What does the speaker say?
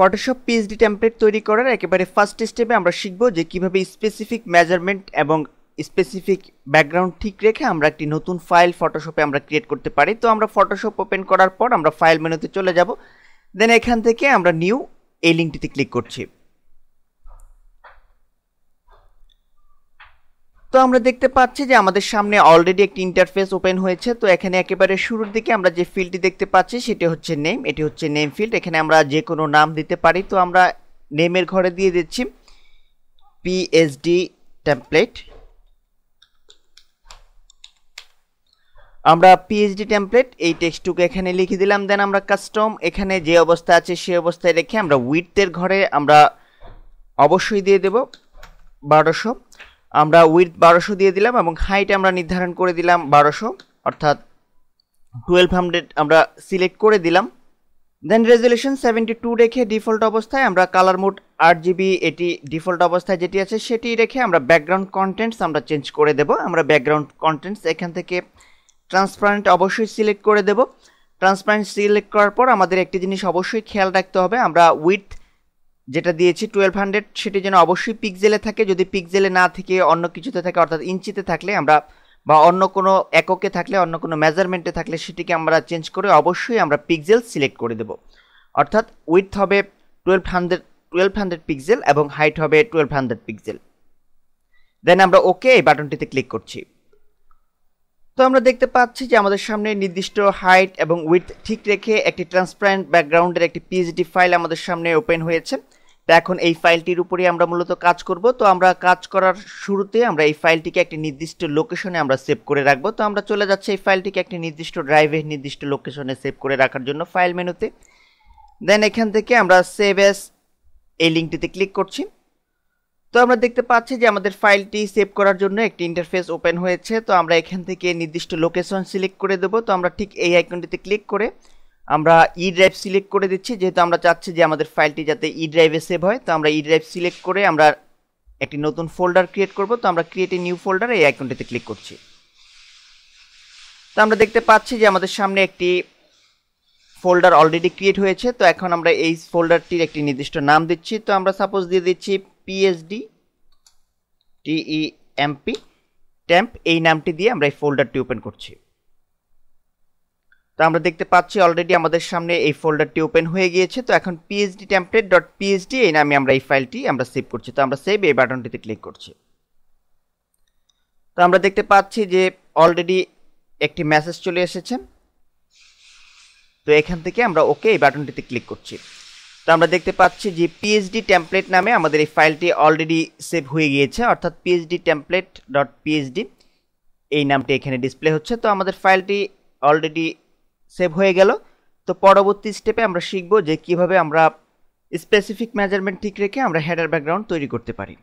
Photoshop PSD template তৈরি করার একেবারে ফার্স্ট স্টেপে আমরা শিখব যে কিভাবে স্পেসিফিক মেজারমেন্ট এবং স্পেসিফিক ব্যাকগ্রাউন্ড ঠিক রেখে আমরা একটি নতুন ফাইল ফটোশপে আমরা ক্রিয়েট করতে পারি। তো আমরা ফটোশপ ওপেন করার পর আমরা ফাইল মেনুতে চলে যাব, দেন এখান থেকে আমরা নিউ এই লিঙ্কটিতে ক্লিক করছি। তো আমরা দেখতে পাচ্ছি যে আমাদের সামনে অলরেডি একটি ইন্টারফেস ওপেন হয়েছে। তো এখানে একেবারে শুরুর দিকে আমরা যে ফিল্ডটি দেখতে পাচ্ছি সেটি হচ্ছে নেম, এটি হচ্ছে নেম ফিল্ড। এখানে আমরা যে কোনো নাম দিতে পারি। তো আমরা নেমের ঘরে দিয়ে দিচ্ছি পিএসডি টেমপ্লেট। আমরা পিএসডি টেমপ্লেট এই টেক্সটটুকু এখানে লিখে দিলাম, দেন আমরা কাস্টম এখানে যে অবস্থা আছে সেই অবস্থায় রেখে আমরা উইডথের ঘরে আমরা অবশ্যই দিয়ে দেব 1200। আমরা উইডথ 1200 দিয়ে দিলাম এবং হাইট আমরা নির্ধারণ করে দিলাম 1200 অর্থাৎ 1200 আমরা সিলেক্ট করে দিলাম। দেন রেজুলেশন 72 রেখে ডিফল্ট অবস্থায় আমরা কালার মোড RGB এটি ডিফল্ট অবস্থায় যেটি আছে সেটি রেখে আমরা ব্যাকগ্রাউন্ড কন্টেন্টস আমরা চেঞ্জ করে দেব। আমরা ব্যাকগ্রাউন্ড কন্টেন্টস এখান থেকে ট্রান্সপারেন্ট অবশ্যই সিলেক্ট করে দেব। ট্রান্সপারেন্ট সিলেক্ট করার পর আমাদের একটি জিনিস অবশ্যই খেয়াল রাখতে হবে, আমরা উইডথ যেটা দিয়েছি 1200 সেটি যেন অবশ্যই পিক্সেলে থাকে। যদি পিক্সেলে না থেকে অন্য কিছুতে থাকে অর্থাৎ ইঞ্চিতে থাকলে আমরা বা অন্য কোনো এককে থাকলে অন্য কোনো মেজারমেন্টে থাকলে সেটিকে আমরা চেঞ্জ করে অবশ্যই আমরা পিক্সেল সিলেক্ট করে দেব। অর্থাৎ উইডথ হবে 1200 পিক্সেল এবং হাইট হবে 1200 পিক্সেল। দেন আমরা ওকে এই বাটনটিতে ক্লিক করছি। তো আমরা দেখতে পাচ্ছি যে আমাদের সামনে নির্দিষ্ট হাইট এবং উইডথ ঠিক রেখে একটি ট্রান্সপারেন্ট ব্যাকগ্রাউন্ডের একটি পিএসডি ফাইল আমাদের সামনে ওপেন হয়েছে। তো এখন এই ফাইলটির উপরে আমরা মূলত কাজ করব। তো আমরা কাজ করার শুরুতে আমরা এই ফাইলটিকে একটি নির্দিষ্ট লোকেশনে আমরা সেভ করে রাখবো। তো আমরা চলে যাচ্ছি এই ফাইলটিকে একটি নির্দিষ্ট ড্রাইভে নির্দিষ্ট লোকেশনে সেভ করে রাখার জন্য ফাইল মেনুতে। দেন এখান থেকে আমরা সেভ অ্যাজ এই লিঙ্কটিতে ক্লিক করছি। তো আমরা দেখতে পাচ্ছি যে আমাদের ফাইলটি সেভ করার জন্য একটি ইন্টারফেস ওপেন হয়েছে। তো আমরা এখান থেকে নির্দিষ্ট লোকেশন সিলেক্ট করে দেব। তো আমরা ঠিক এই আইকনটিতে ক্লিক করে আমরা ই ড্রাইভ সিলেক্ট করে দিচ্ছি, যেহেতু আমরা চাচ্ছি যে আমাদের ফাইলটি যাতে ই ড্রাইভে সেভ হয়। তো আমরা ই ড্রাইভ সিলেক্ট করে আমরা একটি নতুন ফোল্ডার ক্রিয়েট করব। তো আমরা ক্রিয়েট এ নিউ ফোল্ডার এই আইকনটিতে ক্লিক করছি। তো আমরা দেখতে পাচ্ছি যে আমাদের সামনে একটি ফোল্ডার অলরেডি ক্রিয়েট হয়েছে। তো এখন আমরা এই ফোল্ডারটির একটি নির্দিষ্ট নাম দিচ্ছি। তো আমরা সাপোজ দিয়ে দিচ্ছি পিএসডি টেম্প টেম্প এই নামটি দিয়ে আমরা এই ফোল্ডারটি ওপেন করছি। তো আমরা দেখতে পাচ্ছি অলরেডি আমাদের সামনে এই ফোল্ডারটি ওপেন হয়ে গিয়েছে। তো এখন psdtemplate.psd এই নামে আমরা এই ফাইলটি আমরা সেভ করছি। তো আমরা সেভ এই বাটনটিতে ক্লিক করছি। তো আমরা দেখতে পাচ্ছি যে অলরেডি একটি মেসেজ চলে এসেছে। তো এখান থেকে আমরা ওকে এই বাটনটিতে ক্লিক করছি। তো আমরা দেখতে পাচ্ছি যে পিএসডি টেমপ্লেট নামে আমাদের এই ফাইলটি অলরেডি সেভ হয়ে গিয়েছে, অর্থাৎ psdtemplate.psd এই নামটি এখানে ডিসপ্লে হচ্ছে। তো আমাদের ফাইলটি অলরেডি সেভ হয়ে গেল। তো পরবর্তী স্টেপে আমরা শিখব যে কিভাবে আমরা স্পেসিফিক মেজারমেন্ট ঠিক রেখে আমরা হেডার ব্যাকগ্রাউন্ড তৈরি করতে পারি।